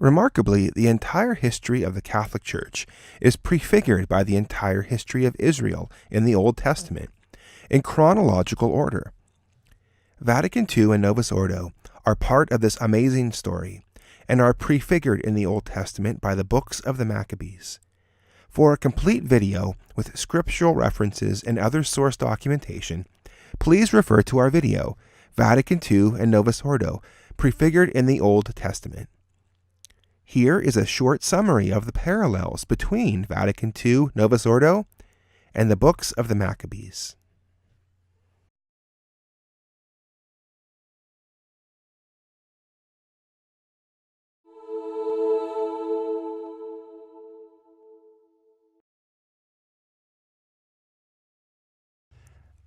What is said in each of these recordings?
Remarkably, the entire history of the Catholic Church is prefigured by the entire history of Israel in the Old Testament, in chronological order. Vatican II and Novus Ordo are part of this amazing story, and are prefigured in the Old Testament by the books of the Maccabees. For a complete video with scriptural references and other source documentation, please refer to our video, Vatican II and Novus Ordo, prefigured in the Old Testament. Here is a short summary of the parallels between Vatican II, Novus Ordo, and the books of the Maccabees.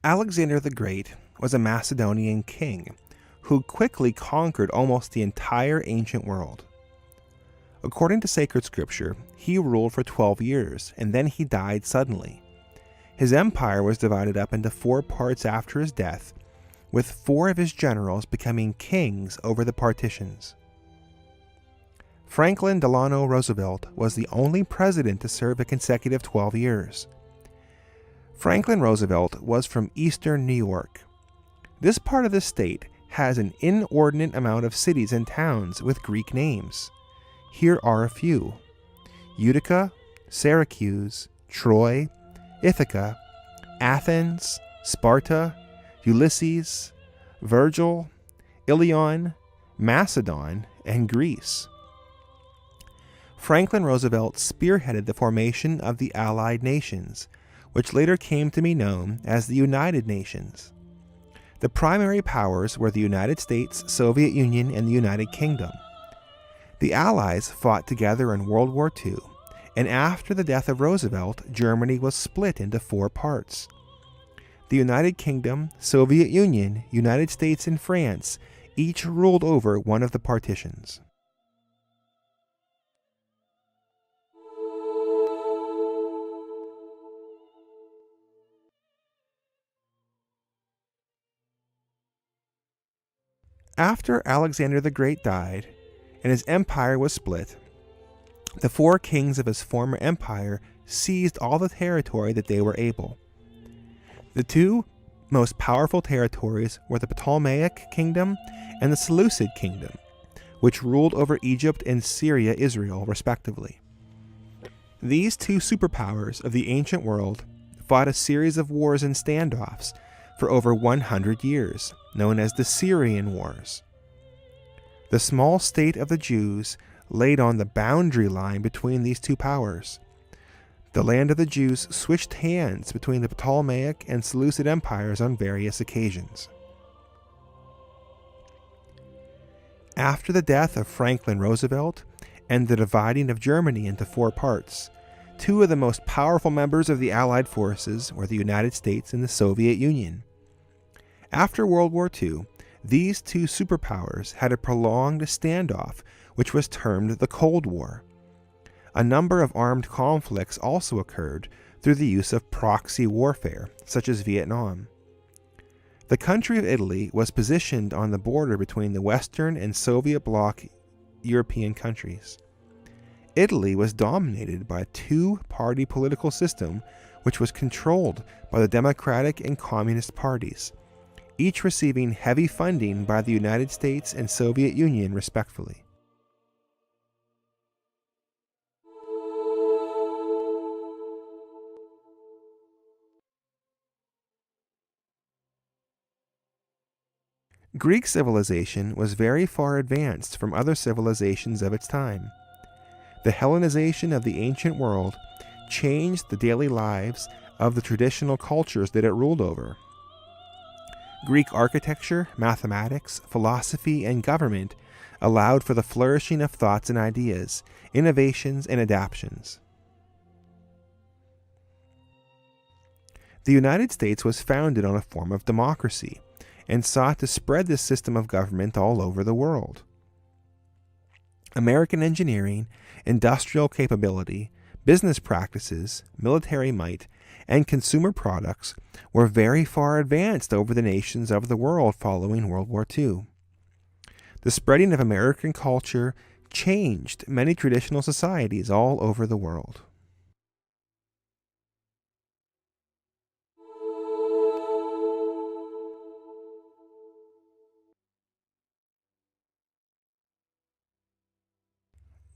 Alexander the Great was a Macedonian king who quickly conquered almost the entire ancient world. According to sacred scripture, he ruled for 12 years, and then he died suddenly. His empire was divided up into 4 parts after his death, with 4 of his generals becoming kings over the partitions. Franklin Delano Roosevelt was the only president to serve a consecutive 12 years. Franklin Roosevelt was from eastern New York. This part of the state has an inordinate amount of cities and towns with Greek names. Here are a few: Utica, Syracuse, Troy, Ithaca, Athens, Sparta, Ulysses, Virgil, Ilion, Macedon, and Greece. Franklin Roosevelt spearheaded the formation of the Allied Nations, which later came to be known as the United Nations. The primary powers were the United States, Soviet Union, and the United Kingdom. The Allies fought together in World War II, and after the death of Roosevelt, Germany was split into 4 parts. The United Kingdom, Soviet Union, United States, and France each ruled over one of the partitions. After Alexander the Great died, and his empire was split, the 4 kings of his former empire seized all the territory that they were able. The 2 most powerful territories were the Ptolemaic kingdom and the Seleucid kingdom, which ruled over Egypt and Syria, Israel, respectively. These 2 superpowers of the ancient world fought a series of wars and standoffs for over 100 years, known as the Syrian Wars. The small state of the Jews laid on the boundary line between these 2 powers. The land of the Jews switched hands between the Ptolemaic and Seleucid empires on various occasions. After the death of Franklin Roosevelt and the dividing of Germany into 4 parts, 2 of the most powerful members of the Allied forces were the United States and the Soviet Union. After World War II, these 2 superpowers had a prolonged standoff, which was termed the Cold War. A number of armed conflicts also occurred through the use of proxy warfare, such as Vietnam. The country of Italy was positioned on the border between the Western and Soviet bloc European countries. Italy was dominated by a 2-party political system which was controlled by the Democratic and Communist parties, each receiving heavy funding by the United States and Soviet Union respectively. Greek civilization was very far advanced from other civilizations of its time. The Hellenization of the ancient world changed the daily lives of the traditional cultures that it ruled over. Greek architecture, mathematics, philosophy, and government allowed for the flourishing of thoughts and ideas, innovations, and adaptations. The United States was founded on a form of democracy and sought to spread this system of government all over the world. American engineering, industrial capability, business practices, military might, and consumer products were very far advanced over the nations of the world following World War II. The spreading of American culture, changed many traditional societies all over the world.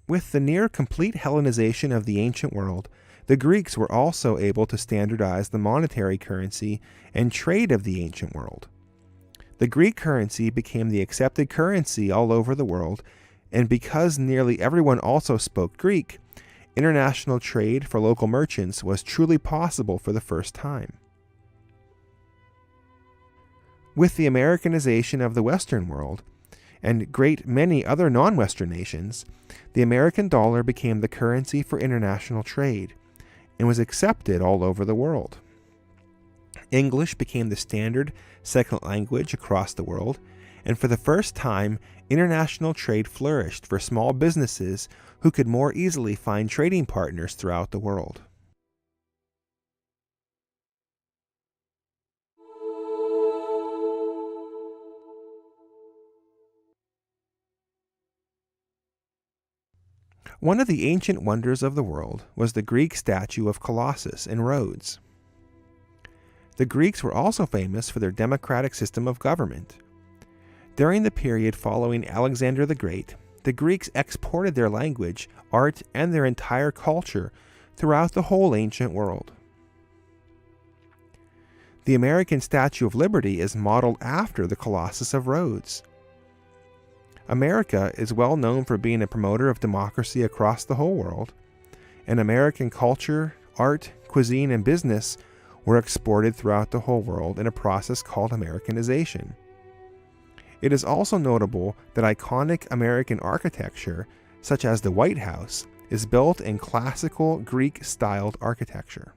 With the near complete Hellenization of the ancient world, the Greeks were also able to standardize the monetary currency and trade of the ancient world. The Greek currency became the accepted currency all over the world, and because nearly everyone also spoke Greek, international trade for local merchants was truly possible for the first time. With the Americanization of the Western world, and great many other non-Western nations, the American dollar became the currency for international trade and was accepted all over the world. English became the standard second language across the world, and for the first time, international trade flourished for small businesses who could more easily find trading partners throughout the world. One of the ancient wonders of the world was the Greek statue of Colossus in Rhodes. The Greeks were also famous for their democratic system of government. During the period following Alexander the Great, the Greeks exported their language, art, and their entire culture throughout the whole ancient world. The American Statue of Liberty is modeled after the Colossus of Rhodes. America is well known for being a promoter of democracy across the whole world, and American culture, art, cuisine, and business were exported throughout the whole world in a process called Americanization. It is also notable that iconic American architecture, such as the White House, is built in classical Greek-styled architecture.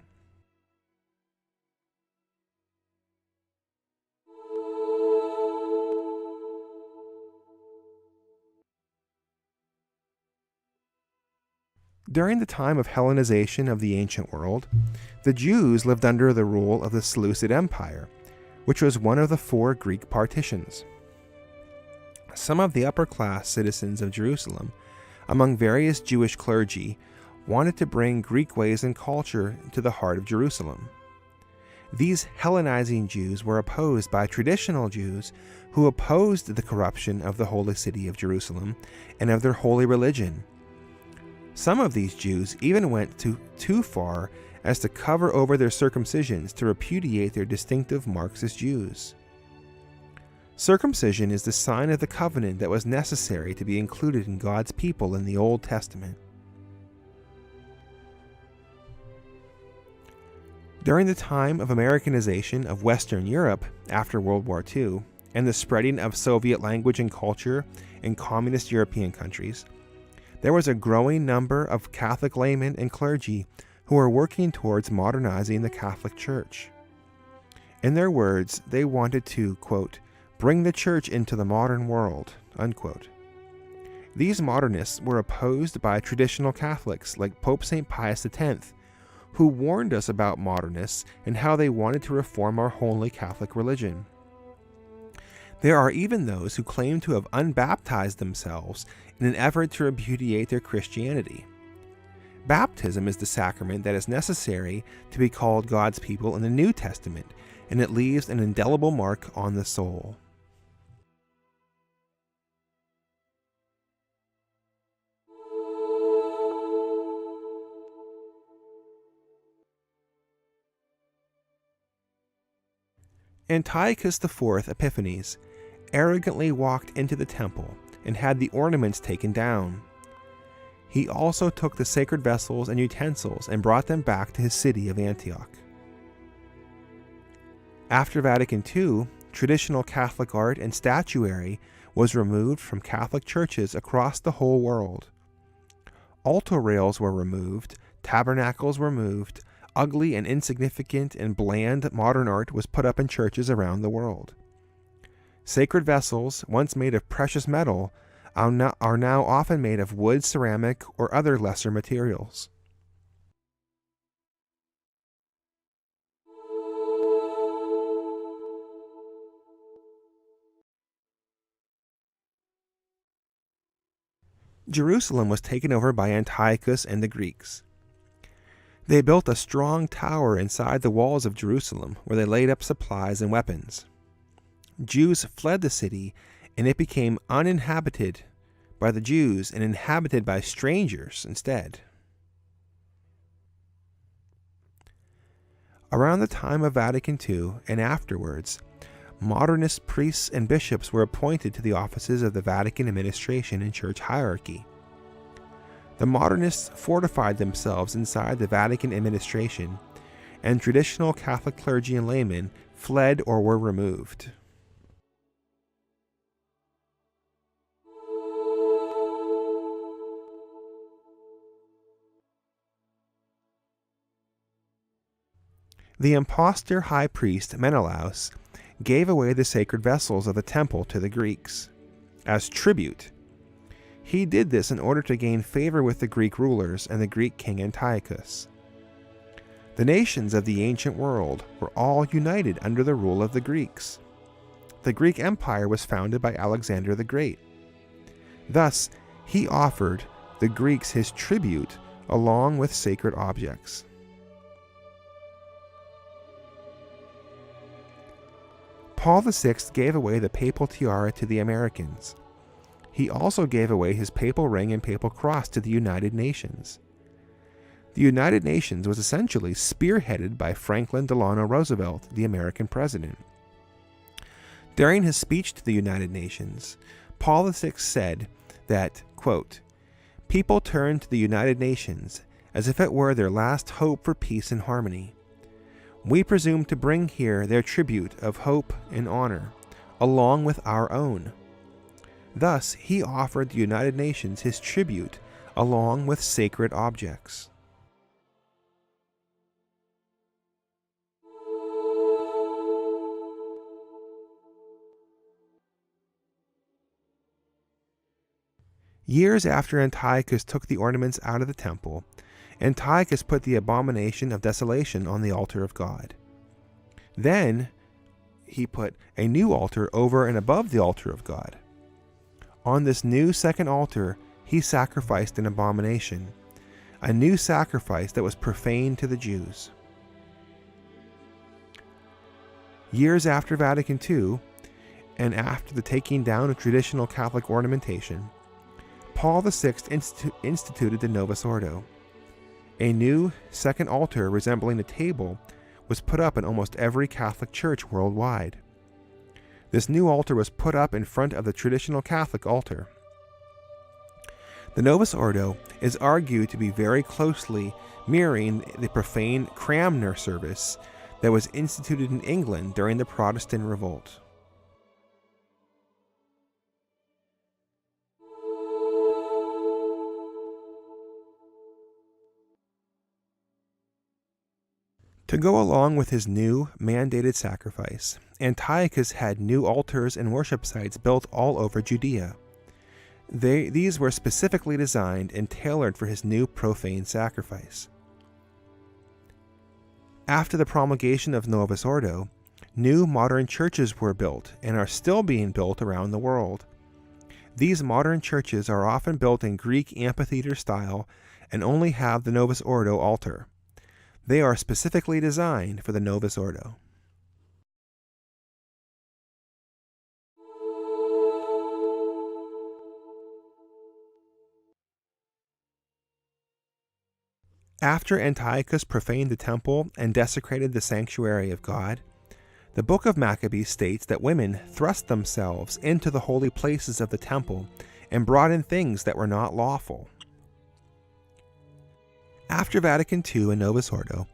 During the time of Hellenization of the ancient world, the Jews lived under the rule of the Seleucid Empire, which was one of the 4 Greek partitions. Some of the upper-class citizens of Jerusalem, among various Jewish clergy, wanted to bring Greek ways and culture to the heart of Jerusalem. These Hellenizing Jews were opposed by traditional Jews who opposed the corruption of the holy city of Jerusalem and of their holy religion. Some of these Jews even went too far as to cover over their circumcisions to repudiate their distinctive marks as Jews. Circumcision is the sign of the covenant that was necessary to be included in God's people in the Old Testament. During the time of Americanization of Western Europe after World War II and the spreading of Soviet language and culture in communist European countries, there was a growing number of Catholic laymen and clergy who were working towards modernizing the Catholic Church. In their words, they wanted to, quote, bring the Church into the modern world, unquote. These modernists were opposed by traditional Catholics like Pope St. Pius X, who warned us about modernists and how they wanted to reform our holy Catholic religion. There are even those who claim to have unbaptized themselves in an effort to repudiate their Christianity. Baptism is the sacrament that is necessary to be called God's people in the New Testament, and it leaves an indelible mark on the soul. Antiochus IV Epiphanes arrogantly walked into the temple and had the ornaments taken down. He also took the sacred vessels and utensils and brought them back to his city of Antioch. After Vatican II, traditional Catholic art and statuary was removed from Catholic churches across the whole world. Altar rails were removed, tabernacles were moved, ugly and insignificant and bland modern art was put up in churches around the world. Sacred vessels, once made of precious metal, are now often made of wood, ceramic, or other lesser materials. Jerusalem was taken over by Antiochus and the Greeks. They built a strong tower inside the walls of Jerusalem where they laid up supplies and weapons. Jews fled the city, and it became uninhabited by the Jews and inhabited by strangers instead. Around the time of Vatican II and afterwards, modernist priests and bishops were appointed to the offices of the Vatican administration and church hierarchy. The modernists fortified themselves inside the Vatican administration, and traditional Catholic clergy and laymen fled or were removed. The impostor high priest Menelaus gave away the sacred vessels of the temple to the Greeks as tribute. He did this in order to gain favor with the Greek rulers and the Greek king Antiochus. The nations of the ancient world were all united under the rule of the Greeks. The Greek Empire was founded by Alexander the Great. Thus, he offered the Greeks his tribute along with sacred objects. Paul VI gave away the papal tiara to the Americans. He also gave away his papal ring and papal cross to the United Nations. The United Nations was essentially spearheaded by Franklin Delano Roosevelt, the American president. During his speech to the United Nations, Paul VI said that, quote, "People turn to the United Nations as if it were their last hope for peace and harmony. We presume to bring here their tribute of hope and honor, along with our own." Thus, he offered the United Nations his tribute along with sacred objects. Years after Antiochus took the ornaments out of the temple, Antiochus put the abomination of desolation on the altar of God. Then he put a new altar over and above the altar of God. On this new second altar, he sacrificed an abomination, a new sacrifice that was profane to the Jews. Years after Vatican II, and after the taking down of traditional Catholic ornamentation, Paul VI instituted the Novus Ordo. A new second altar resembling a table was put up in almost every Catholic church worldwide. This new altar was put up in front of the traditional Catholic altar. The Novus Ordo is argued to be very closely mirroring the profane Cranmer service that was instituted in England during the Protestant Revolt. To go along with his new mandated sacrifice, Antiochus had new altars and worship sites built all over Judea. These were specifically designed and tailored for his new profane sacrifice. After the promulgation of Novus Ordo, new modern churches were built and are still being built around the world. These modern churches are often built in Greek amphitheater style and only have the Novus Ordo altar. They are specifically designed for the Novus Ordo. After Antiochus profaned the temple and desecrated the sanctuary of God, the book of Maccabees states that women thrust themselves into the holy places of the temple and brought in things that were not lawful. After Vatican II and Novus Ordo,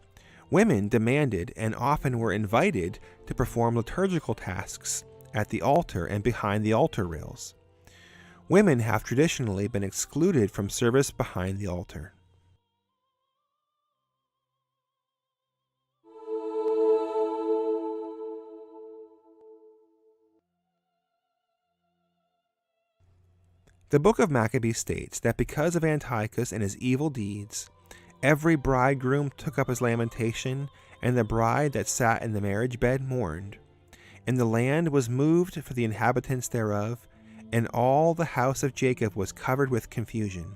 women demanded and often were invited to perform liturgical tasks at the altar and behind the altar rails. Women have traditionally been excluded from service behind the altar. The book of Maccabees states that because of Antiochus and his evil deeds, every bridegroom took up his lamentation, and the bride that sat in the marriage bed mourned. And the land was moved for the inhabitants thereof, and all the house of Jacob was covered with confusion.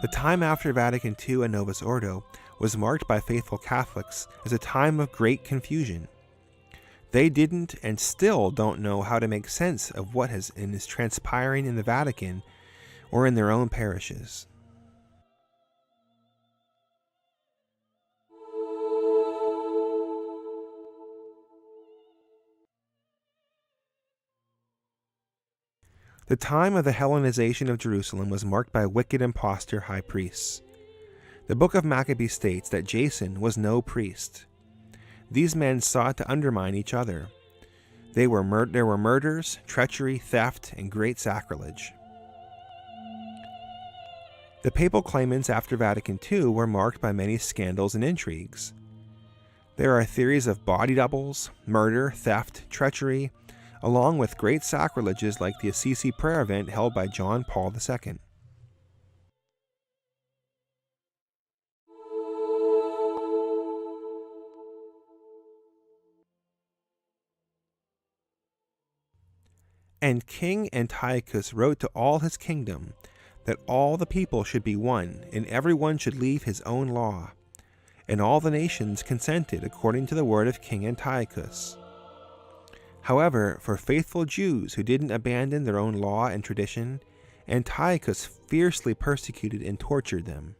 The time after Vatican II and Novus Ordo was marked by faithful Catholics as a time of great confusion. They didn't and still don't know how to make sense of what is transpiring in the Vatican or in their own parishes. The time of the Hellenization of Jerusalem was marked by wicked impostor high priests. The book of Maccabees states that Jason was no priest. These men sought to undermine each other. There were murders, treachery, theft, and great sacrilege. The papal claimants after Vatican II were marked by many scandals and intrigues. There are theories of body doubles, murder, theft, treachery, along with great sacrileges like the Assisi prayer event held by John Paul II. And King Antiochus wrote to all his kingdom that all the people should be one, and every one should leave his own law. And all the nations consented according to the word of King Antiochus. However, for faithful Jews who didn't abandon their own law and tradition, Antiochus fiercely persecuted and tortured them.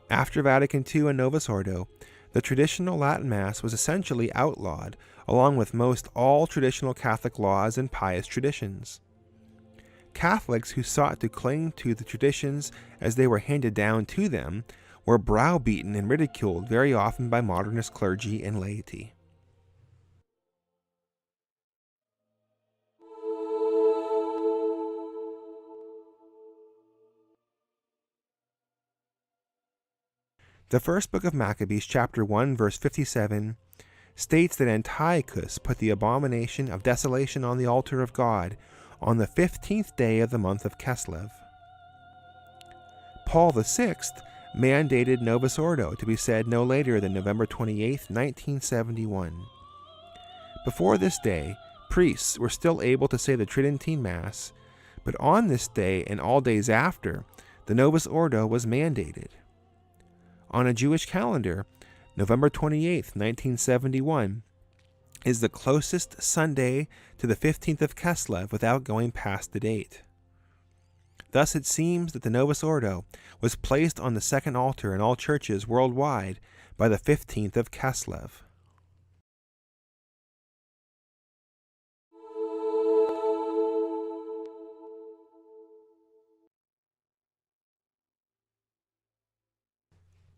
After Vatican II and Novus Ordo, the traditional Latin Mass was essentially outlawed, along with most all traditional Catholic laws and pious traditions. Catholics who sought to cling to the traditions as they were handed down to them were browbeaten and ridiculed very often by modernist clergy and laity. The first book of Maccabees, chapter 1, verse 57, states that Antiochus put the abomination of desolation on the altar of God on the 15th day of the month of Kislev. Paul VI mandated Novus Ordo to be said no later than November 28, 1971. Before this day, priests were still able to say the Tridentine Mass, but on this day and all days after, the Novus Ordo was mandated. On a Jewish calendar, November 28, 1971, is the closest Sunday to the 15th of Kislev without going past the date. Thus it seems that the Novus Ordo was placed on the second altar in all churches worldwide by the 15th of Kislev.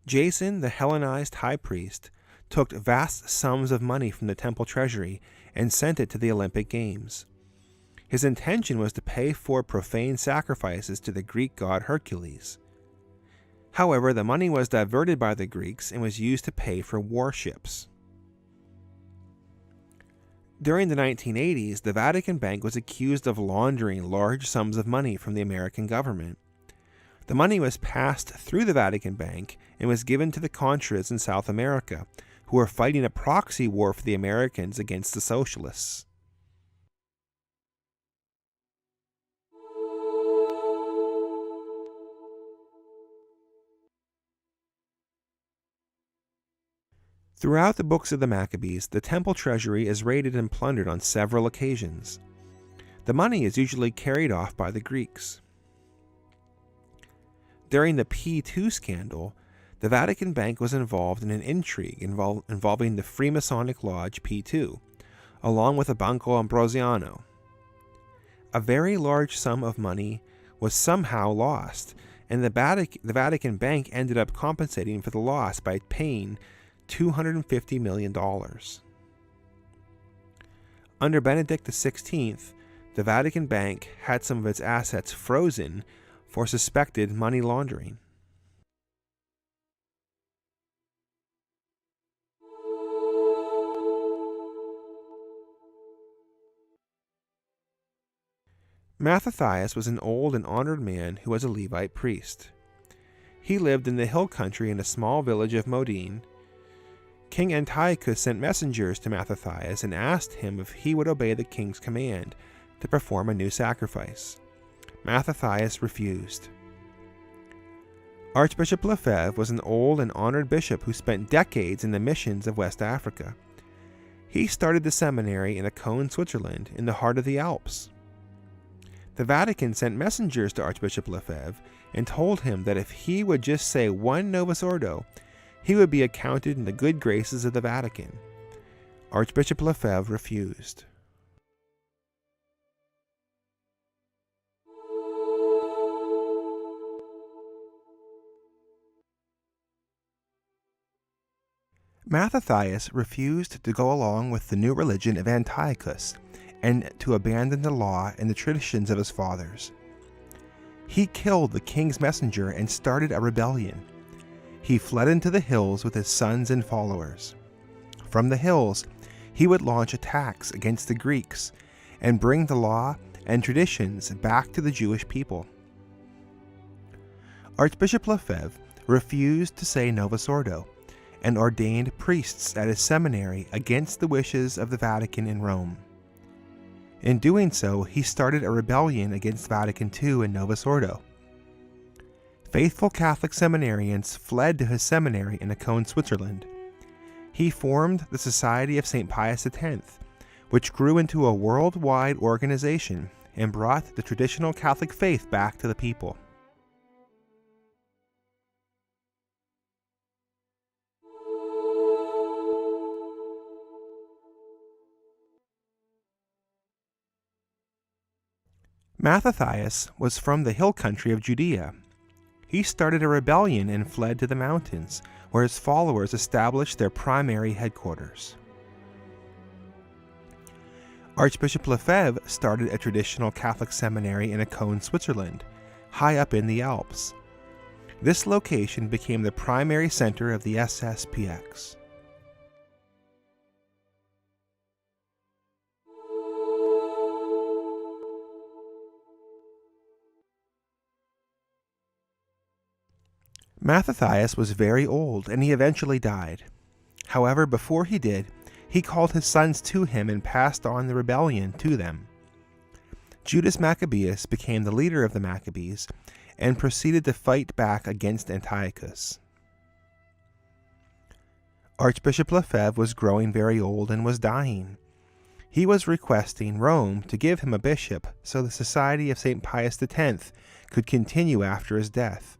Jason, the Hellenized high priest, took vast sums of money from the temple treasury and sent it to the Olympic Games. His intention was to pay for profane sacrifices to the Greek god Hercules. However, the money was diverted by the Greeks and was used to pay for warships. During the 1980s, the Vatican Bank was accused of laundering large sums of money from the American government. The money was passed through the Vatican Bank and was given to the Contras in South America, who were fighting a proxy war for the Americans against the socialists. Throughout the books of the Maccabees, the temple treasury is raided and plundered on several occasions. The money is usually carried off by the Greeks. During the P2 scandal, the Vatican Bank was involved in an intrigue involving the Freemasonic Lodge P2, along with a Banco Ambrosiano. A very large sum of money was somehow lost, and the Vatican Bank ended up compensating for the loss by paying $250 million. Under Benedict XVI, the Vatican Bank had some of its assets frozen for suspected money laundering. Mattathias was an old and honored man who was a Levite priest. He lived in the hill country in a small village of Modene. King Antiochus sent messengers to Mattathias and asked him if he would obey the king's command to perform a new sacrifice. Mattathias refused. Archbishop Lefebvre was an old and honored bishop who spent decades in the missions of West Africa. He started the seminary in Acon, Switzerland, in the heart of the Alps. The Vatican sent messengers to Archbishop Lefebvre and told him that if he would just say one Novus Ordo, he would be accounted in the good graces of the Vatican. Archbishop Lefebvre refused. Mattathias refused to go along with the new religion of Antiochus and to abandon the law and the traditions of his fathers. He killed the king's messenger and started a rebellion. He fled into the hills with his sons and followers. From the hills, he would launch attacks against the Greeks and bring the law and traditions back to the Jewish people. Archbishop Lefebvre refused to say Novus Ordo and ordained priests at his seminary against the wishes of the Vatican in Rome. In doing so, he started a rebellion against Vatican II and Novus Ordo. Faithful Catholic seminarians fled to his seminary in Acon, Switzerland. He formed the Society of St. Pius X, which grew into a worldwide organization and brought the traditional Catholic faith back to the people. Mattathias was from the hill country of Judea. He started a rebellion and fled to the mountains, where his followers established their primary headquarters. Archbishop Lefebvre started a traditional Catholic seminary in Acon, Switzerland, high up in the Alps. This location became the primary center of the SSPX. Mattathias was very old, and he eventually died. However, before he did, he called his sons to him and passed on the rebellion to them. Judas Maccabeus became the leader of the Maccabees and proceeded to fight back against Antiochus. Archbishop Lefebvre was growing very old and was dying. He was requesting Rome to give him a bishop so the Society of St. Pius X could continue after his death.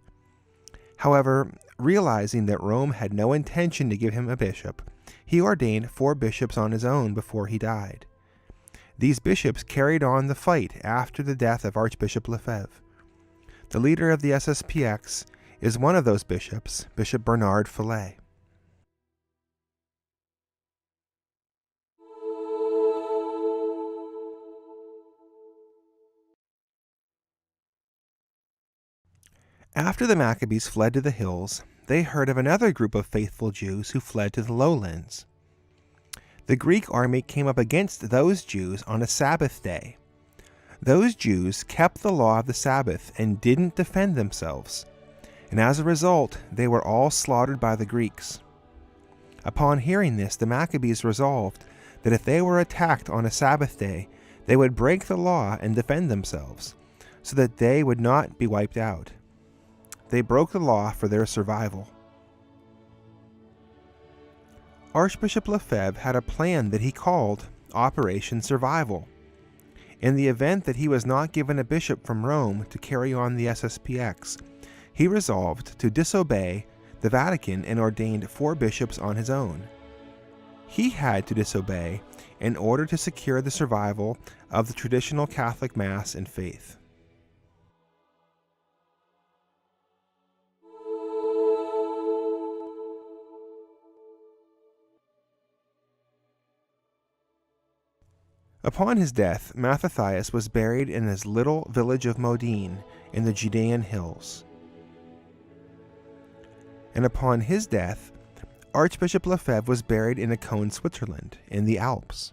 However, realizing that Rome had no intention to give him a bishop, he ordained 4 bishops on his own before he died. These bishops carried on the fight after the death of Archbishop Lefebvre. The leader of the SSPX is one of those bishops, Bishop Bernard Fillet. After the Maccabees fled to the hills, they heard of another group of faithful Jews who fled to the lowlands. The Greek army came up against those Jews on a Sabbath day. Those Jews kept the law of the Sabbath and didn't defend themselves, and as a result, they were all slaughtered by the Greeks. Upon hearing this, the Maccabees resolved that if they were attacked on a Sabbath day, they would break the law and defend themselves, so that they would not be wiped out. They broke the law for their survival. Archbishop Lefebvre had a plan that he called Operation Survival. In the event that he was not given a bishop from Rome to carry on the SSPX, he resolved to disobey the Vatican and ordained 4 bishops on his own. He had to disobey in order to secure the survival of the traditional Catholic Mass and faith. Upon his death, Mattathias was buried in his little village of Modene in the Judean hills. And upon his death, Archbishop Lefebvre was buried in Acon, Switzerland, in the Alps.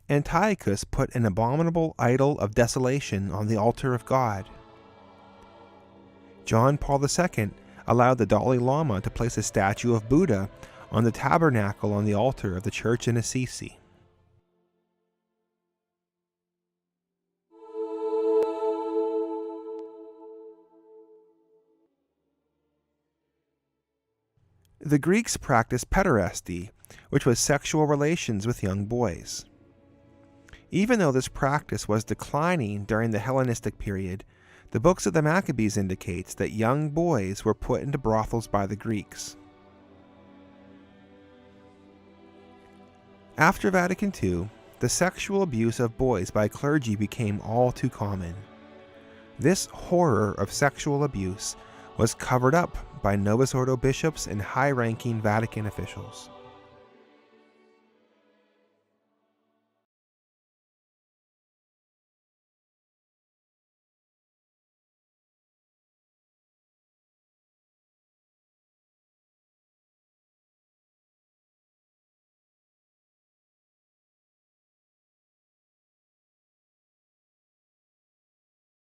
Antiochus put an abominable idol of desolation on the altar of God. John Paul II allowed the Dalai Lama to place a statue of Buddha on the tabernacle on the altar of the church in Assisi. The Greeks practiced pederasty, which was sexual relations with young boys. Even though this practice was declining during the Hellenistic period, the books of the Maccabees indicates that young boys were put into brothels by the Greeks. After Vatican II, the sexual abuse of boys by clergy became all too common. This horror of sexual abuse was covered up by Novus Ordo bishops and high-ranking Vatican officials.